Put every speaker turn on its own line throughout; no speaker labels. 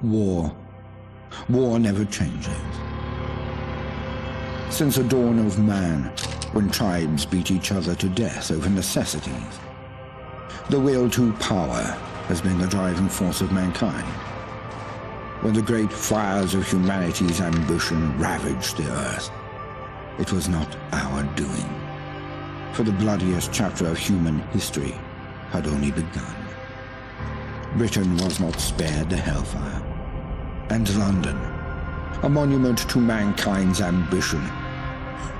War. War never changes. Since the dawn of man, when tribes beat each other to death over necessities, the will to power has been the driving force of mankind. When the great fires of humanity's ambition ravaged the earth, it was not our doing, for the bloodiest chapter of human history had only begun. Britain was not spared the hellfire, and London, a monument to mankind's ambition,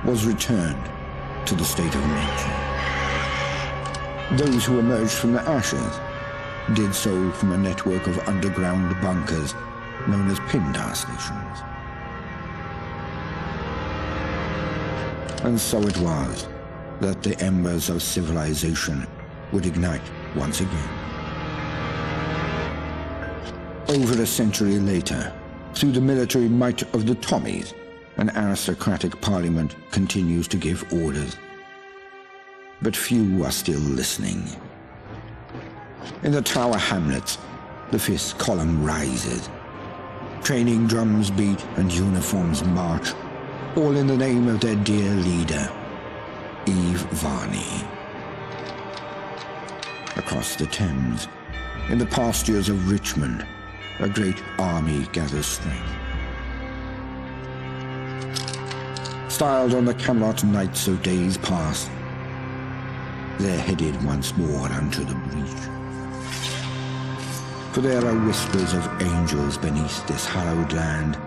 was returned to the state of nature. Those who emerged from the ashes did so from a network of underground bunkers known as Pindar stations. And so it was that the embers of civilization would ignite once again. Over a century later, through the military might of the Tommies, an aristocratic parliament continues to give orders. But few are still listening. In the Tower Hamlets, the fifth column rises. Training drums beat and uniforms march, all in the name of their dear leader, Eve Varney. Across the Thames, in the pastures of Richmond, a great army gathers strength. Styled on the Camelot knights of days past, they're headed once more unto the breach. For there are whispers of angels beneath this hallowed land,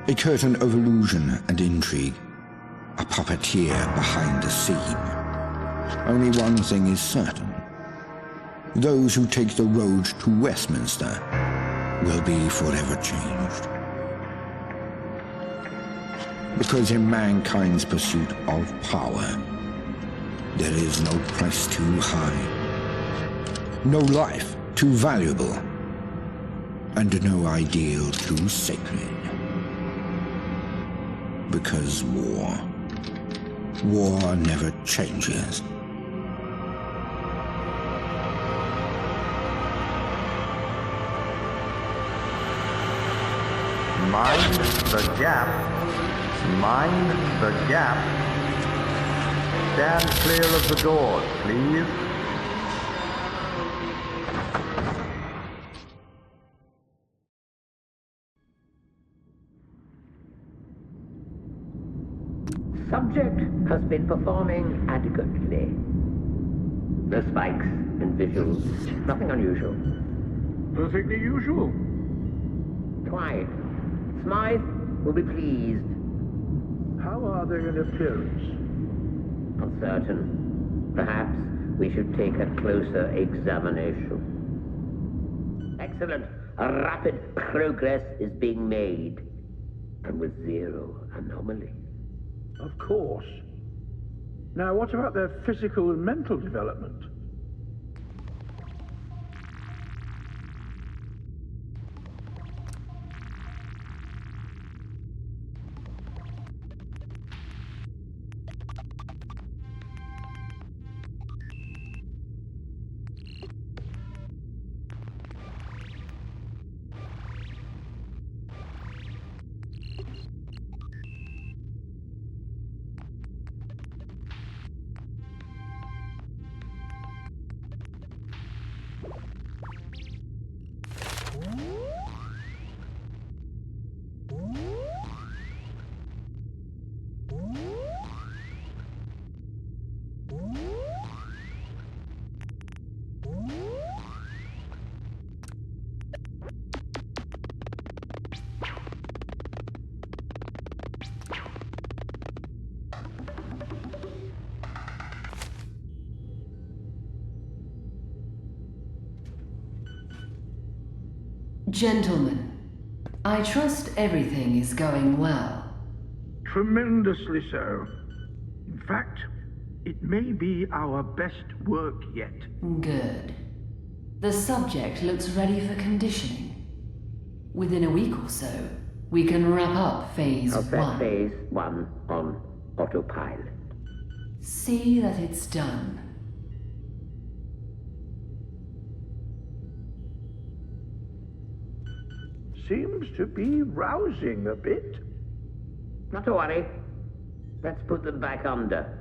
a curtain of illusion and intrigue, a puppeteer behind the scene. Only one thing is certain. Those who take the road to Westminster will be forever changed. Because in mankind's pursuit of power, there is no price too high, no life too valuable, and no ideal too sacred. Because war never changes.
Mind the gap. Mind the gap. Stand clear of the doors, please.
Subject has been performing adequately. No spikes and visuals, nothing unusual.
Perfectly usual.
Quite. Smythe will be pleased.
How are they in appearance?
Uncertain. Perhaps we should take a closer examination. Excellent. A rapid progress is being made, and with zero anomaly.
Of course. Now, what about their physical and mental development?
Gentlemen, I trust everything is going well.
Tremendously so. In fact, it may be our best work yet.
Good. The subject looks ready for conditioning. Within a week or so, we can wrap up Phase
I'll set
1.
Phase 1 on autopilot.
See that it's done.
seems to be rousing a bit.
Not to worry. Let's put them back under.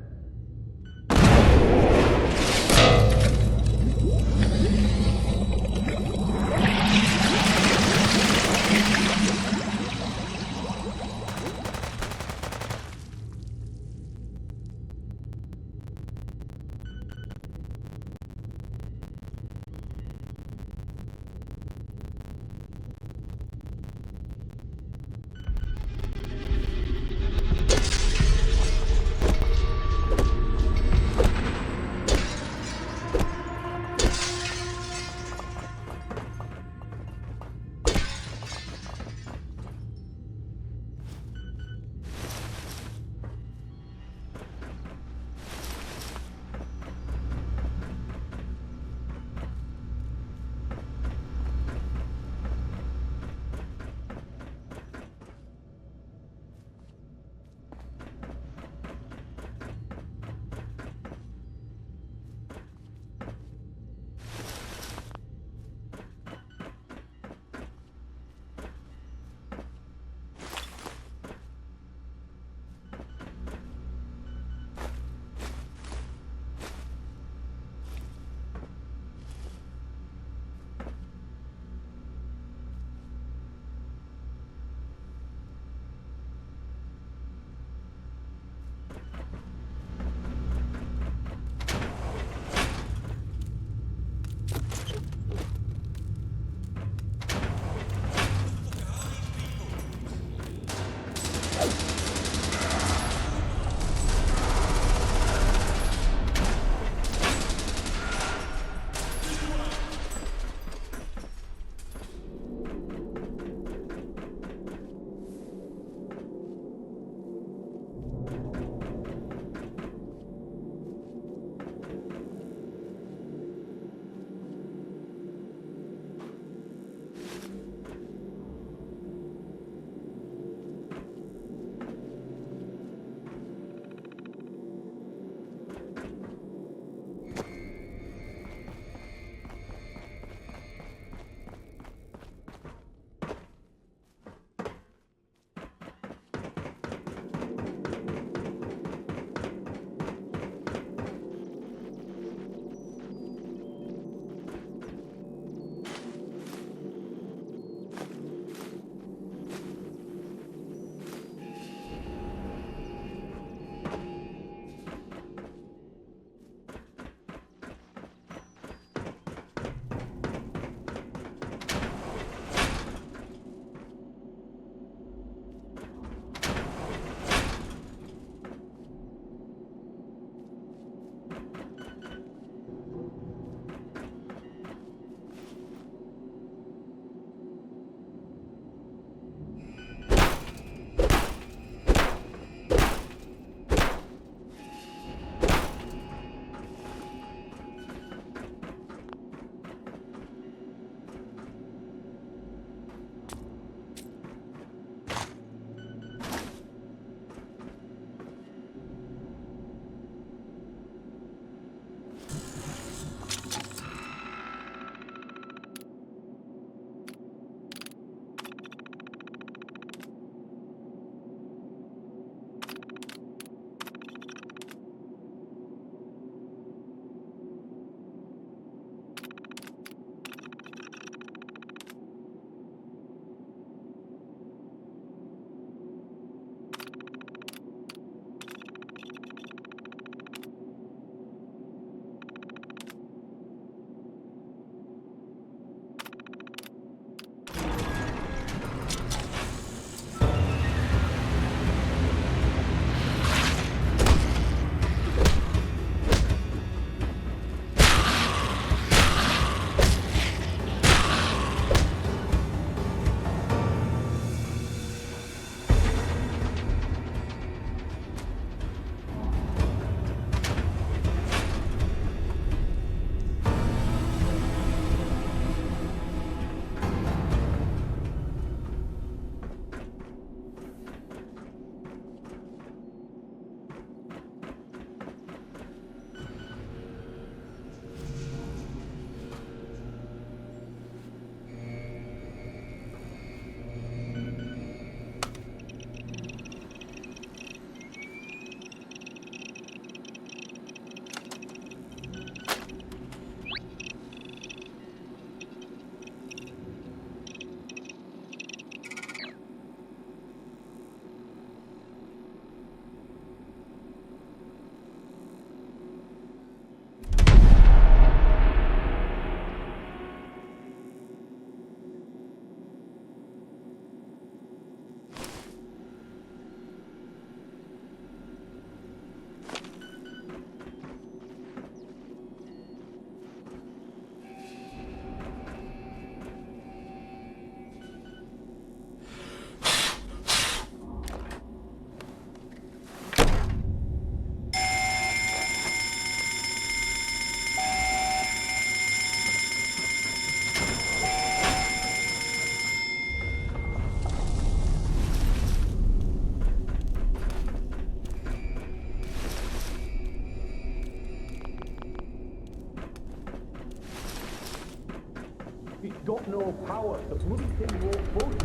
got no power. The bloody thing won't budge.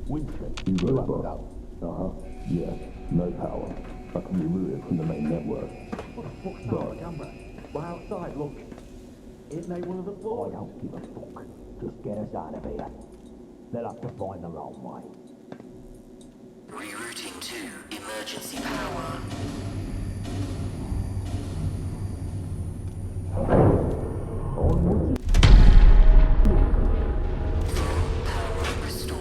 Winston, you got it, boss. Yeah, no power. I can be routed from the main network. What the fuck's that camera? We're outside, look. Isn't they one of the boys? I don't give a fuck. Just get us out of here. They'll have to find their own way.
Rerouting to emergency power.
Onwards.
Power restored.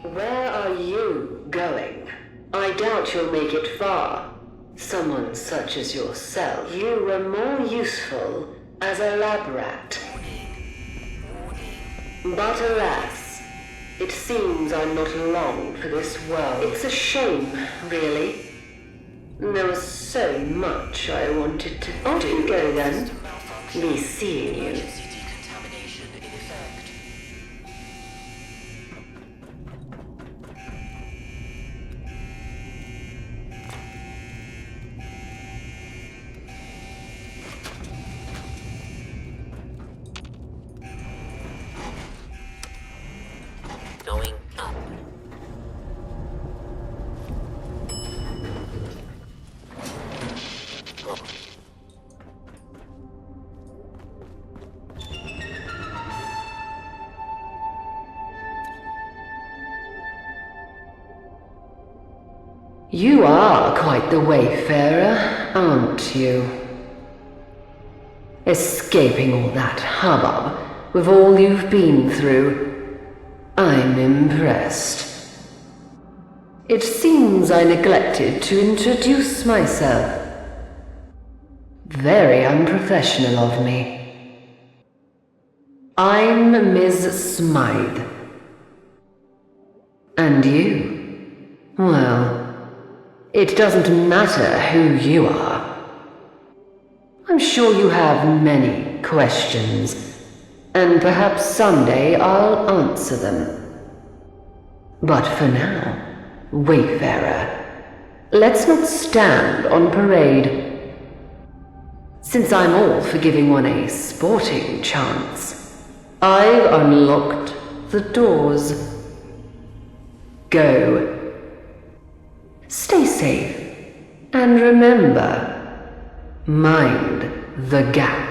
Where are you going? I doubt you'll make it far. Someone such as yourself, you were more useful as a lab rat. But alas, it seems I'm not long for this world. It's a shame, really. There was so much I wanted to do. Off you go then. Be seeing you.
Emergency decontamination in effect. Going up.
You are quite the wayfarer, aren't you? Escaping all that hubbub with all you've been through. I'm impressed. It seems I neglected to introduce myself. Very unprofessional of me. I'm Ms. Smythe. And you? Well, it doesn't matter who you are. I'm sure you have many questions, and perhaps someday I'll answer them. But for now, Wayfarer, let's not stand on parade. Since I'm all for giving one a sporting chance, I've unlocked the doors. Go. Stay safe, and remember, mind the gap.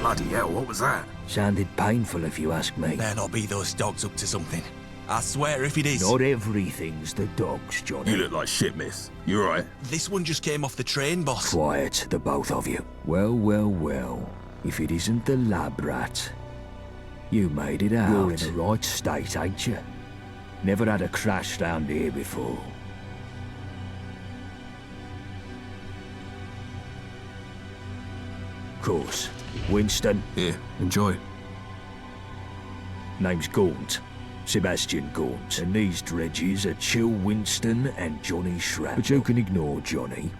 Bloody hell, what was that?
Sounded painful if you ask me.
Better not be those dogs up to something. I swear if it is...
Not everything's the dogs, Johnny.
You look like shit, miss. You alright? This one just came off the train, boss.
Quiet, the both of you. Well, well, well. If it isn't the lab rat. You made it out. You're in the right state, ain't you? Never had a crash round here before. Course. Winston.
Yeah, enjoy.
Name's Gaunt. Sebastian Gaunt. And these dredges are Chill Winston and Johnny Shrapnel. But you can ignore Johnny.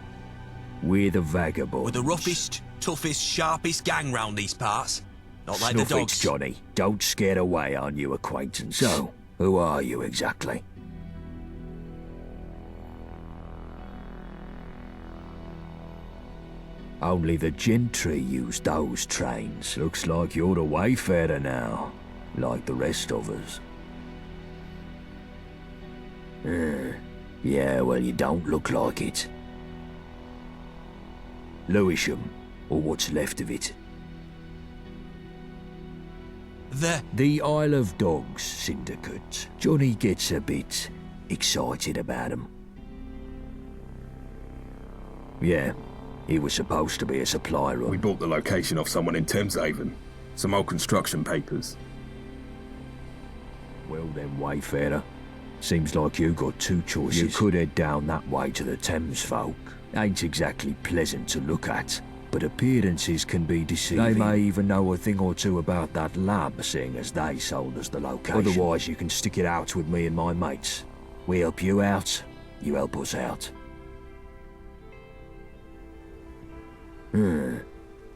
We're the vagabonds.
We're the roughest, toughest, sharpest gang round these parts. Not like the dogs.
Johnny. Don't scare away our new acquaintance. So, who are you exactly? Only the gentry use those trains. Looks like you're the wayfarer now, like the rest of us. Yeah, well, you don't look like it. Lewisham, or what's left of it. The Isle of Dogs Syndicate. Johnny gets a bit excited about them. Yeah, he was supposed to be a supply run.
We bought the location off someone in Thameshaven. Some old construction papers.
Well then, wayfarer. Seems like you got two choices. You could head down that way to the Thames folk. Ain't exactly pleasant to look at, but appearances can be deceiving. They may even know a thing or two about that lab, seeing as they sold us the location. Otherwise, you can stick it out with me and my mates. We help you out, you help us out.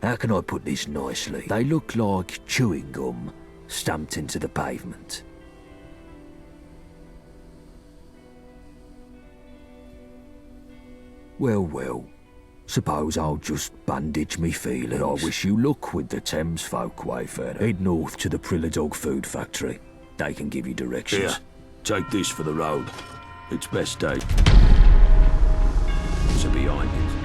How can I put this nicely? They look like chewing gum stamped into the pavement. Well, well. Suppose I'll just bandage me feelings. I wish you luck with the Thames folk, wayfarer. Head north to the Prilla Dog Food Factory. They can give you directions.
Here, take this for the road. It's best day. So behind it.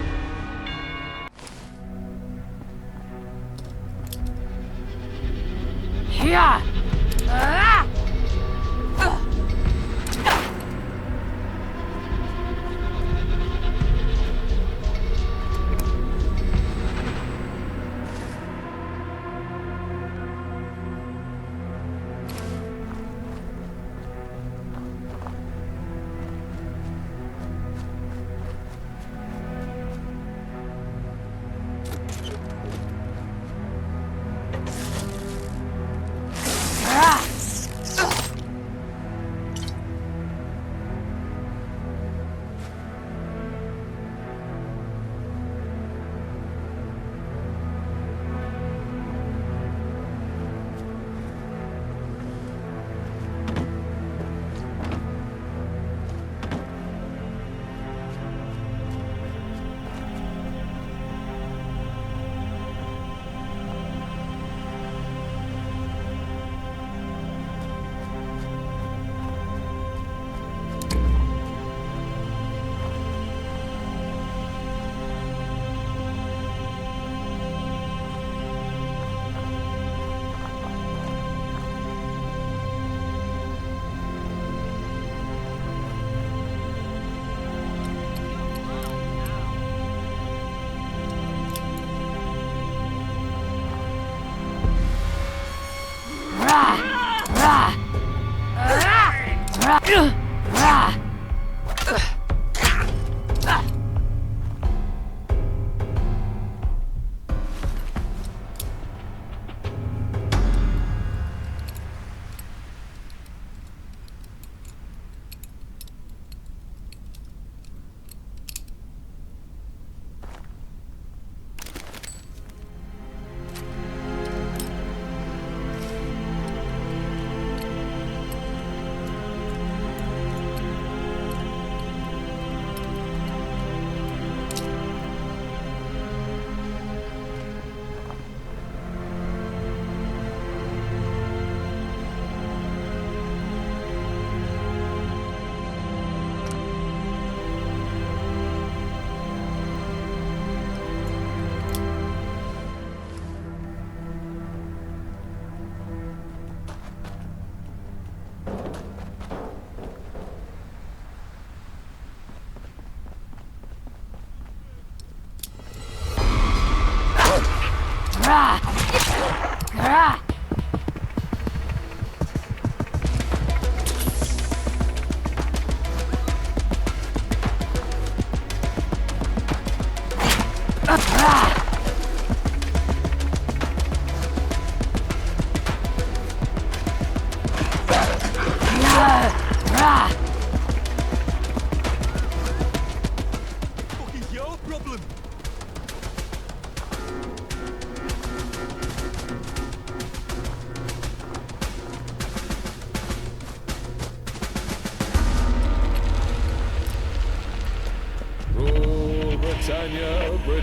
Here!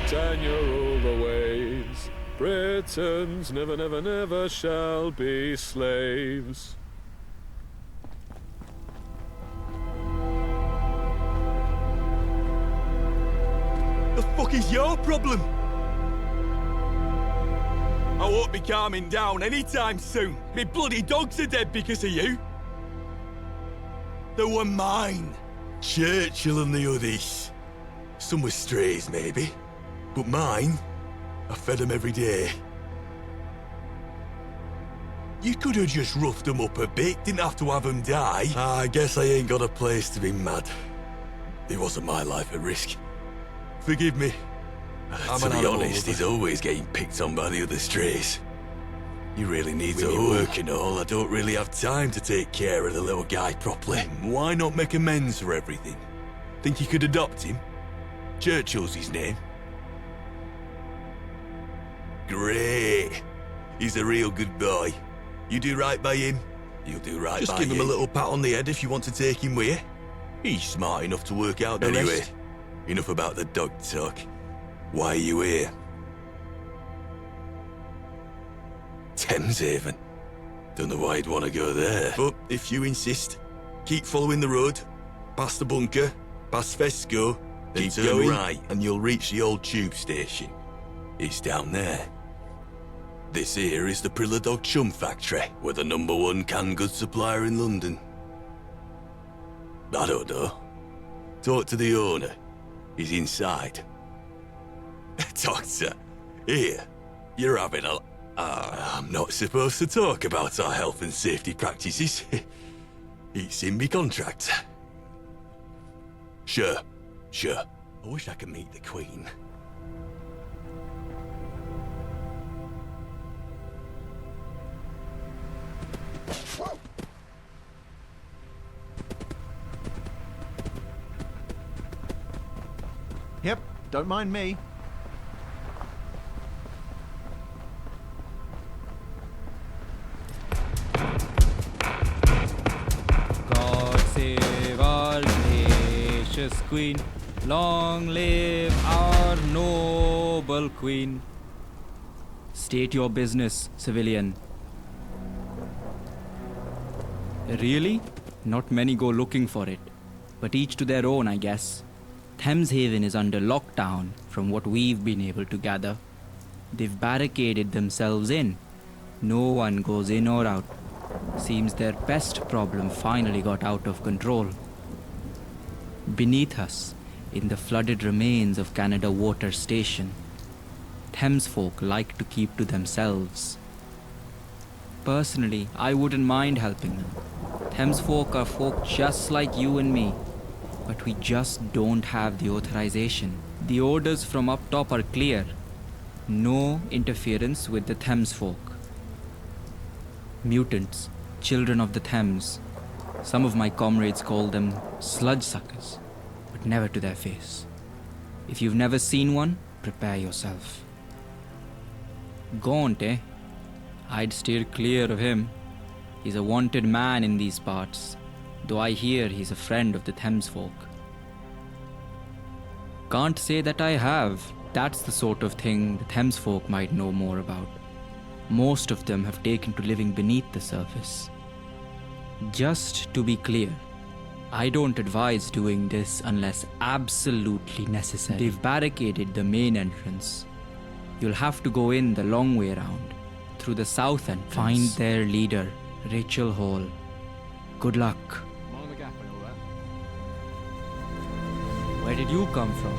Britannia rule the waves. Britons never, never, never shall be slaves.
The fuck is your problem? I won't be calming down anytime soon. Me bloody dogs are dead because of you. They were mine. Churchill and the others. Some were strays, maybe. But mine, I fed them every day. You could have just roughed them up a bit, didn't have to have them die. I guess I ain't got a place to be mad. It wasn't my life at risk. Forgive me. To be honest, he's always getting picked on by the other strays. He really needs a work and all. I don't really have time to take care of the little guy properly. Why not make amends for everything? Think you could adopt him? Churchill's his name. Great. He's a real good boy. You do right by him, you'll do right by him. Just give him a little pat on the head if you want to take him with you. He's smart enough to work out the rest. Enough about the dog talk. Why are you here? Thameshaven. Don't know why you'd want to go there. But if you insist, keep following the road, past the bunker, past Fesco, then keep going right, and you'll reach the old tube station. It's down there. This here is the Prilladog Chum Factory. We're the #1 canned goods supplier in London. I don't know. Talk to the owner. He's inside. Doctor, here, you're having a... I'm not supposed to talk about our health and safety practices. It's in me contract. Sure. I wish I could meet the Queen.
Yep, don't mind me.
God save our gracious Queen. Long live our noble Queen. State your business, civilian. Really? Not many go looking for it. But each to their own, I guess. Thameshaven is under lockdown, from what we've been able to gather. They've barricaded themselves in. No one goes in or out. Seems their pest problem finally got out of control. Beneath us, in the flooded remains of Canada Water Station, Thamesfolk like to keep to themselves. Personally, I wouldn't mind helping them. Thamesfolk are folk just like you and me. But we just don't have the authorization. The orders from up top are clear. No interference with the Thamesfolk. Mutants, children of the Thames. Some of my comrades call them sludge suckers, but never to their face. If you've never seen one, prepare yourself. Gaunt, eh? I'd steer clear of him. He's a wanted man in these parts. Though I hear he's a friend of the Thamesfolk. Can't say that I have. That's the sort of thing the Thamesfolk might know more about. Most of them have taken to living beneath the surface. Just to be clear, I don't advise doing this unless absolutely necessary. They've barricaded the main entrance. You'll have to go in the long way around, through the south entrance. Find their leader, Rachel Hall. Good luck. Where did you come from?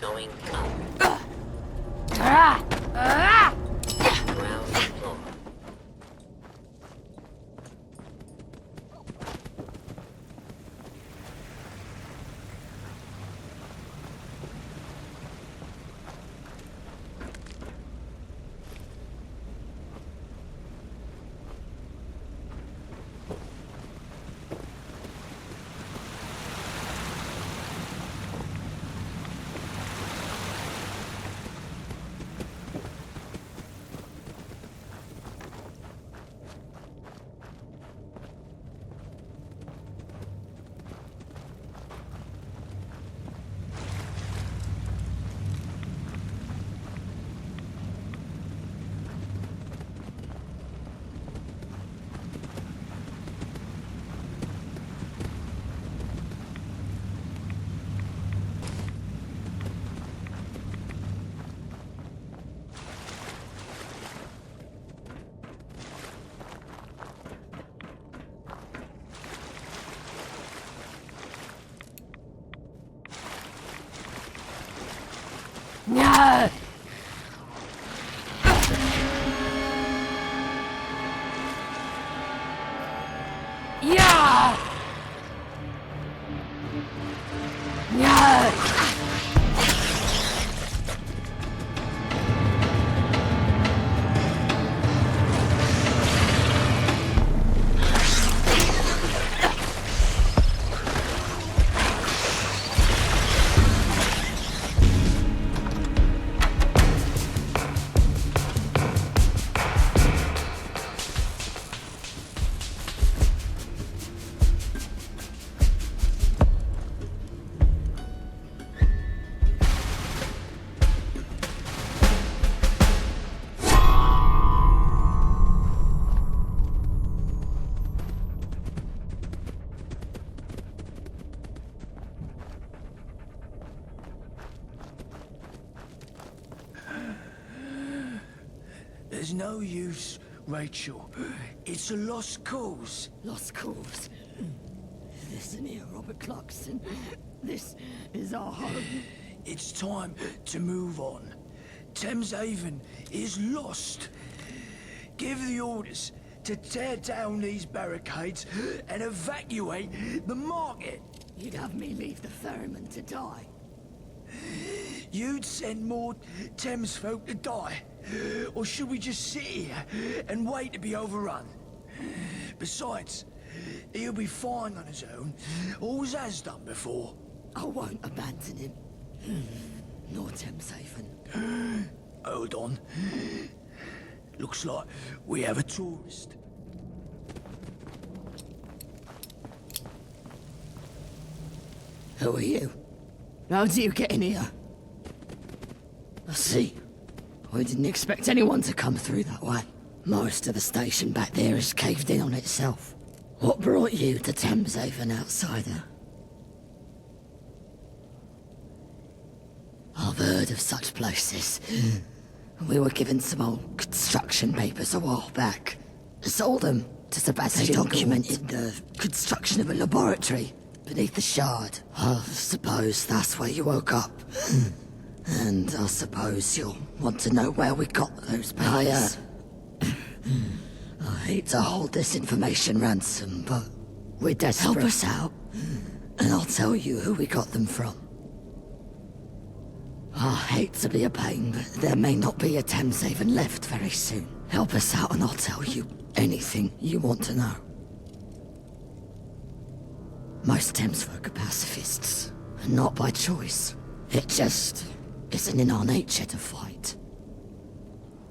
Going up. Ground floor.
There's no use, Rachel. It's a lost cause.
Lost cause? Listen here, Robert Clarkson. This is our home.
It's time to move on. Thames Haven is lost. Give the orders to tear down these barricades and evacuate the market.
You'd have me leave the ferryman to die.
You'd send more Thames folk to die. Or should we just sit here and wait to be overrun? Besides, he'll be fine on his own. Always has done before.
I won't abandon him. Nor Thames Haven.
Hold on. Looks like we have a tourist.
Who are you? How did you get in here? I see. I didn't expect anyone to come through that way. Most of the station back there is caved in on itself. What brought you to Thames Haven, outsider? I've heard of such places. We were given some old construction papers a while back. Sold them to Sebastian. They documented the construction of a laboratory beneath the Shard. I suppose that's where you woke up. And I suppose you'll want to know where we got those papers. I hate to hold this information ransom, but we're desperate. Help us out, and I'll tell you who we got them from. I hate to be a pain, but there may not be a Thames Haven left very soon. Help us out and I'll tell you anything you want to know. Most Thames folk are pacifists, and not by choice. It just isn't in our nature to fight.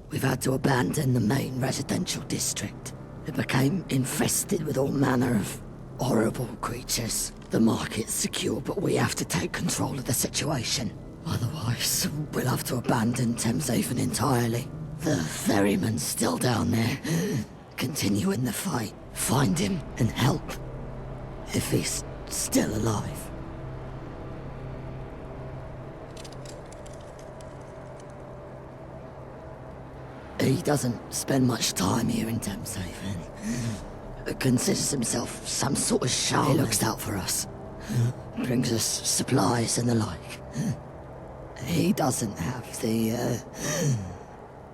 We've had to abandon the main residential district. It became infested with all manner of horrible creatures. The market's secure, but we have to take control of the situation. Otherwise, we'll have to abandon Thames Haven entirely. The ferryman's still down there, continuing the fight. Find him and help, if he's still alive. He doesn't spend much time here in Thames Haven. Considers himself some sort of shaman. He looks out for us. Brings us supplies and the like. He doesn't have the,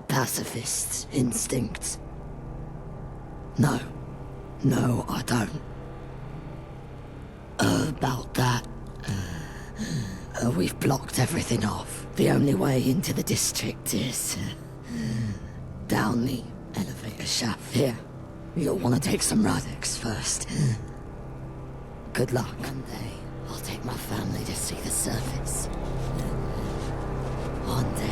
pacifist instinct. No. No, I don't. About that, we've blocked everything off. The only way into the district is down the elevator shaft. Here, you'll want to take some Radix first. Good luck. One day, I'll take my family to see the surface. One day.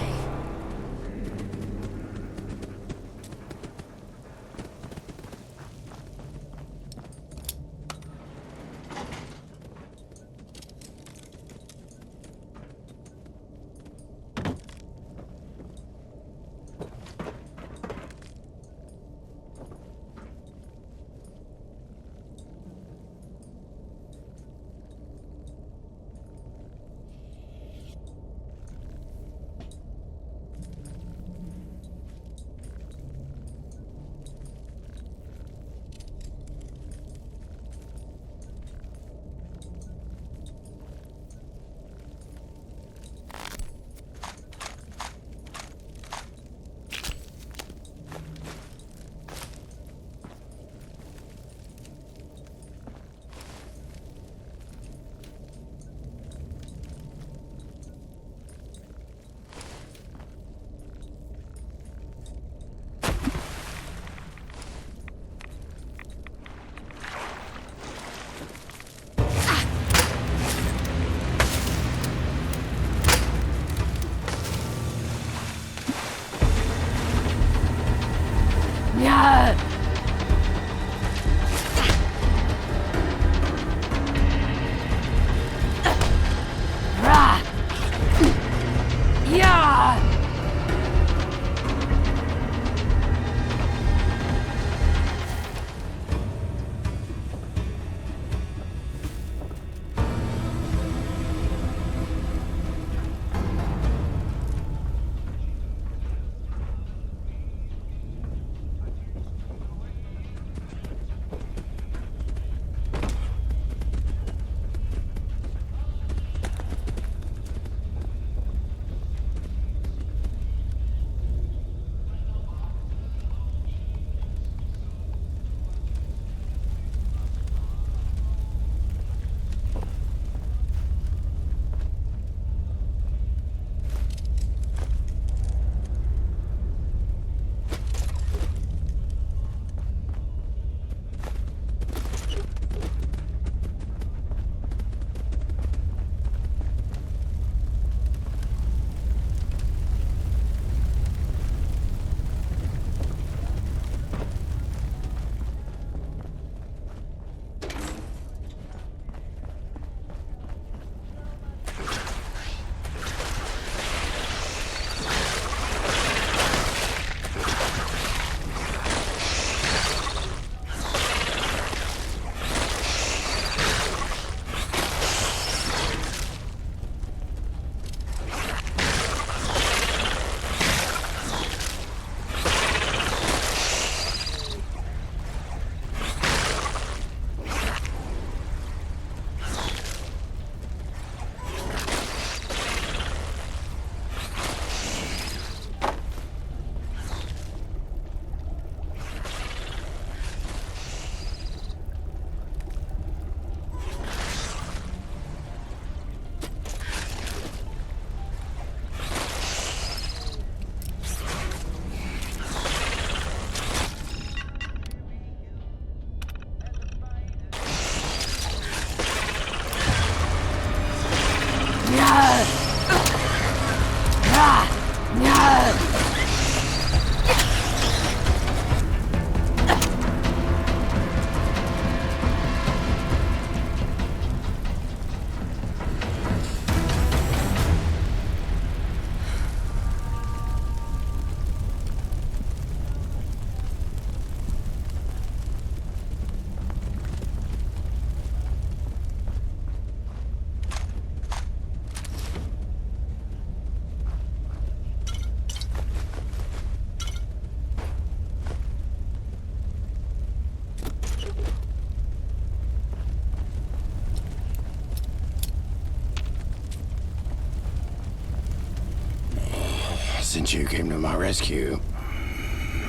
since you came to my rescue.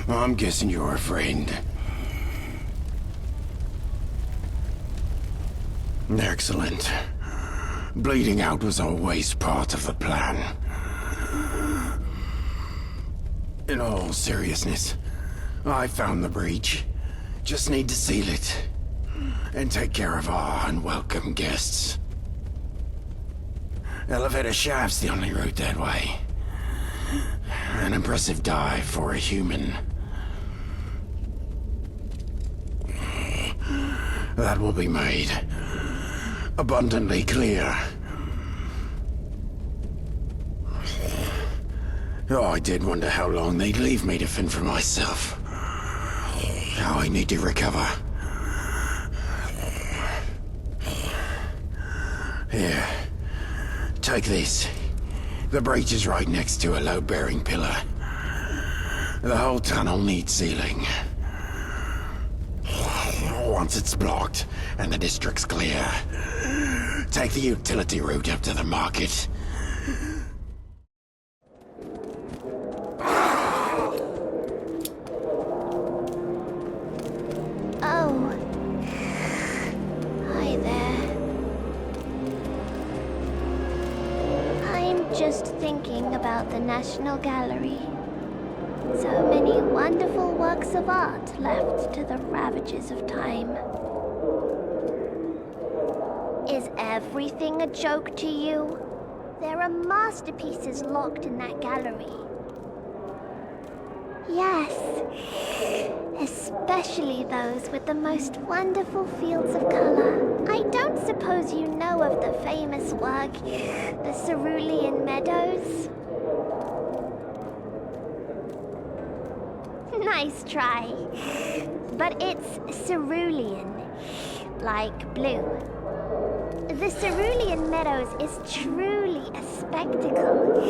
I'm guessing you're a friend. Excellent. Bleeding out was always part of the plan. In all seriousness, I found the breach. Just need to seal it. And take care of our unwelcome guests. Elevator shaft's the only route that way. An impressive dive for a human. That will be made abundantly clear. Oh, I did wonder how long they'd leave me to fend for myself. Now I need to recover. Here, take this. The breach is right next to a load-bearing pillar. The whole tunnel needs sealing. Once it's blocked and the district's clear, take the utility route up to the market.
Oh. Hi there. I'm just thinking about the National Gallery. So many wonderful works of art left to the ravages of time. Is everything a joke to you? There are masterpieces locked in that gallery. Yes, especially those with the most wonderful fields of color. I don't suppose you know of the famous work, the Cerulean Meadows? Nice try. But it's cerulean, like blue. The Cerulean Meadows is truly a spectacle.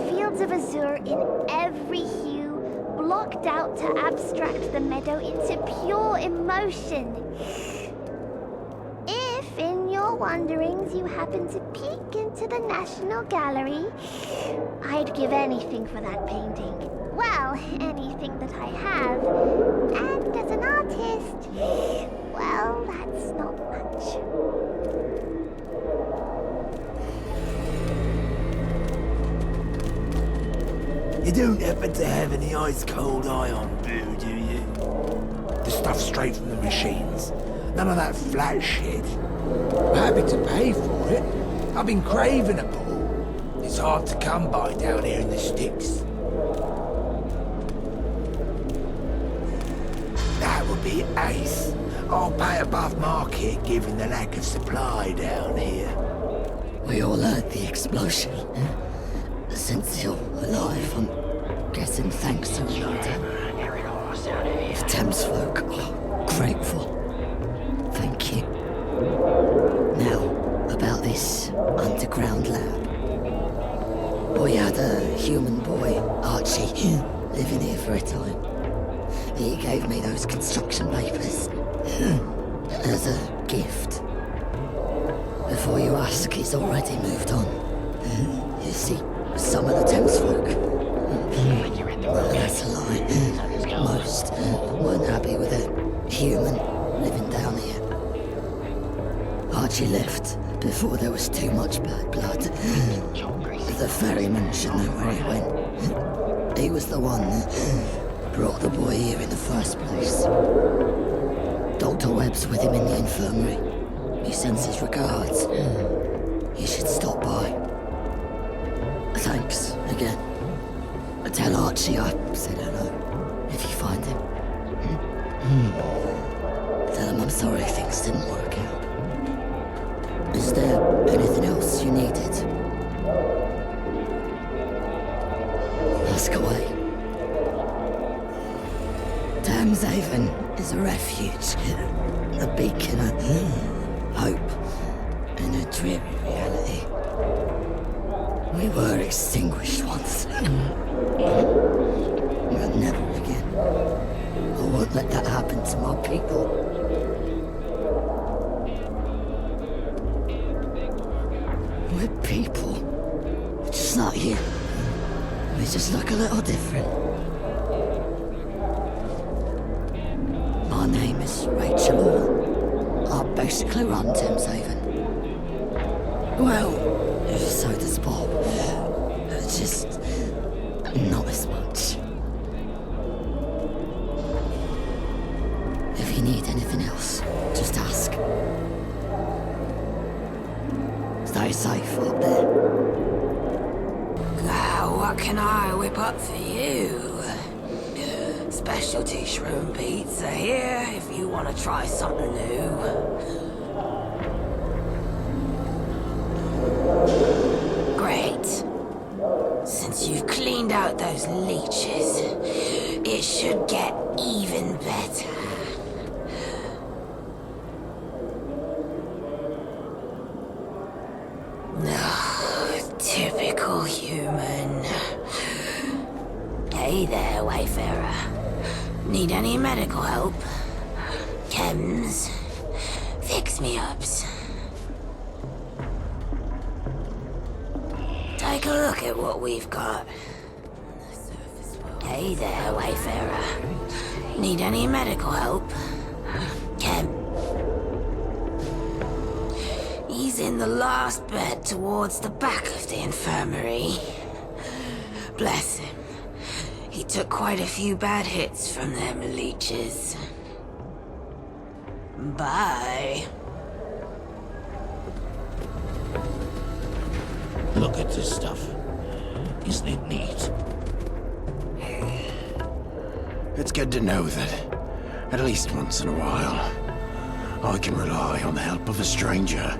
Fields of azure in every hue, blocked out to abstract the meadow into pure emotion. If, in your wanderings, you happen to peek into the National Gallery, I'd give anything for that painting. Well, anything that I have. And as an artist, well, that's not much.
You don't happen to have any ice-cold ion brew, do you? The stuff straight from the machines. None of that flat shit. I'm happy to pay for it. I've been craving a pool. It's hard to come by down here in the sticks. That would be ace. I'll pay above market given the lack of supply down here.
We all heard the explosion. Since you're alive, I'm guessing thanks to Lada. The Thames folk are grateful. Thank you. Now, about this underground lab. We had a human boy, Archie, living here for a time. He gave me those construction papers as a gift. Before you ask, he's already moved on. You see, some of the Thames folk. That's a lie. Most weren't happy with a human living down here. Archie left before there was too much bad blood. The ferryman should know where he went. He was the one that brought the boy here in the first place. Dr. Webb's with him in the infirmary. He sends his regards. You should stop by. Thanks again. Tell Archie I said hello, if you find him. Tell him I'm sorry things didn't work out. Is there anything else you needed? Ask away. Thameshaven is a refuge, a beacon of hope in a dreary reality. We were extinguished once. But never again. I won't let that happen to my people. We're people. Just like you. We're just like a little different. My name is Rachel Orr. I basically run Thameshaven. Well, so does Bob. Just not as much. If you need anything else, just ask. Stay safe up there.
Now, what can I whip up for you? Specialty shroom pizza here if you want to try something new. Great. Since you've cleaned out those leeches, it should get even better. Typical human. Hey there, Wayfarer. Need any medical help? Chems? Fix-me-ups? Take a look at what we've got. Hey there, Wayfarer. Need any medical help? He's in the last bed towards the back of the infirmary. Bless him. He took quite a few bad hits from them leeches. Bye.
Look at this stuff. Isn't it neat?
It's good to know that, at least once in a while, I can rely on the help of a stranger.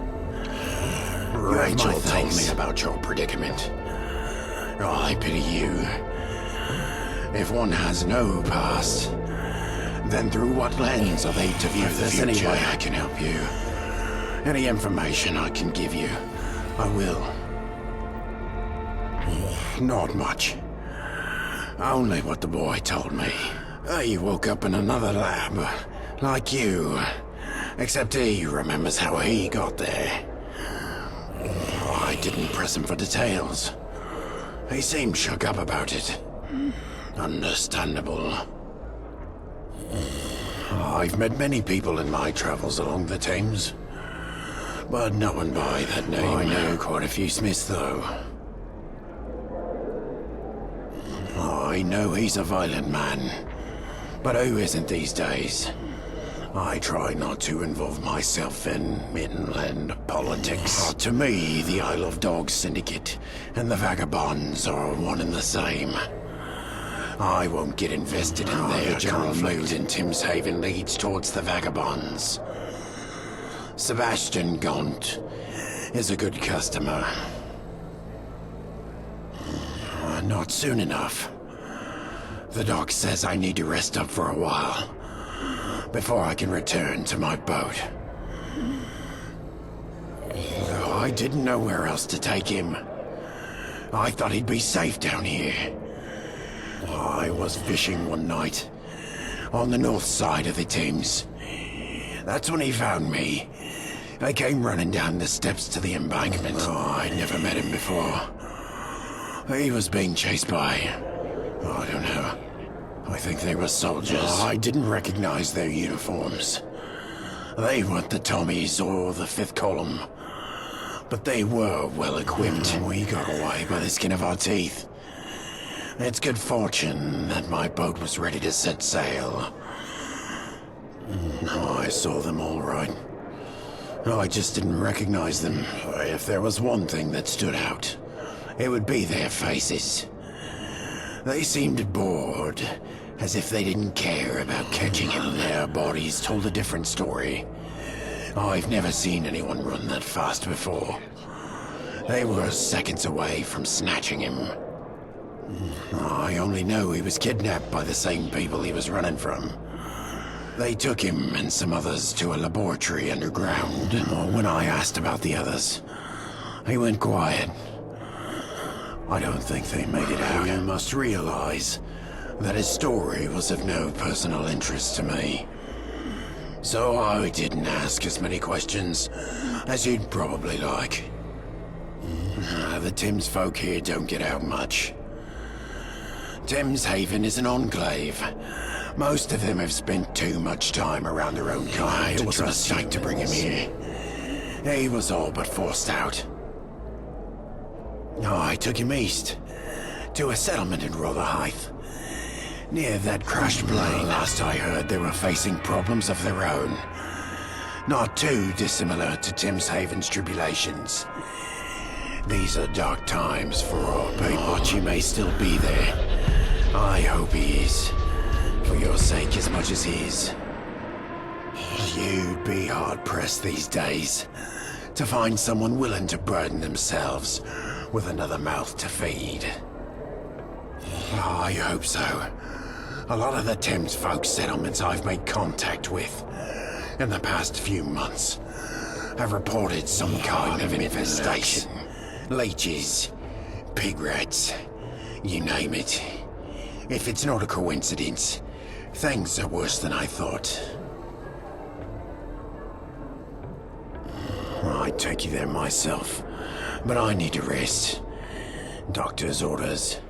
Rachel told me about your predicament. I pity you. If one has no past, then through what lens are they to view the future? Any way I can help you, any information I can give you, I will. Not much. Only what the boy told me. He woke up in another lab, like you. Except he remembers how he got there. I didn't press him for details. He seemed shook up about it. Understandable. I've met many people in my travels along the Thames, but no one by that name. I know quite a few Smiths, though. I know he's a violent man, but who isn't these days? I try not to involve myself in inland politics. To me, the Isle of Dogs Syndicate and the Vagabonds are one and the same. I won't get invested in their general mood in Thameshaven leads towards the Vagabonds. Sebastian Gaunt is a good customer. Not soon enough. The doc says I need to rest up for a while before I can return to my boat. I didn't know where else to take him. I thought he'd be safe down here. I was fishing one night on the north side of the Thames. That's when he found me. I came running down the steps to the embankment. I'd never met him before. He was being chased by, I don't know. I think they were soldiers. I didn't recognize their uniforms. They weren't the Tommies or the 5th Column. But they were well equipped, and we got away by the skin of our teeth. It's good fortune that my boat was ready to set sail. I saw them all right. I just didn't recognize them. If there was one thing that stood out, it would be their faces. They seemed bored, as if they didn't care about catching him. Their bodies told a different story. I've never seen anyone run that fast before. They were seconds away from snatching him. I only know he was kidnapped by the same people he was running from. They took him and some others to a laboratory underground. When I asked about the others, he went quiet. I don't think they made it out. You must realize that his story was of no personal interest to me. So I didn't ask as many questions as you'd probably like. The Thames folk here don't get out much. Thames Haven is an enclave. Most of them have spent too much time around their own kind. It was a mistake to bring him here. He was all but forced out. I took him east, to a settlement in Rotherhithe. Near that crashed plane, last I heard, they were facing problems of their own. Not too dissimilar to Thames Haven's tribulations. These are dark times for all people, but you may still be there. I hope he is. For your sake as much as his. You'd be hard-pressed these days to find someone willing to burden themselves with another mouth to feed. I hope so. A lot of the Thames folk settlements I've made contact with in the past few months have reported some kind of infestation. Leeches, pig rats, you name it. If it's not a coincidence, things are worse than I thought. I'd take you there myself, but I need to rest. Doctor's orders.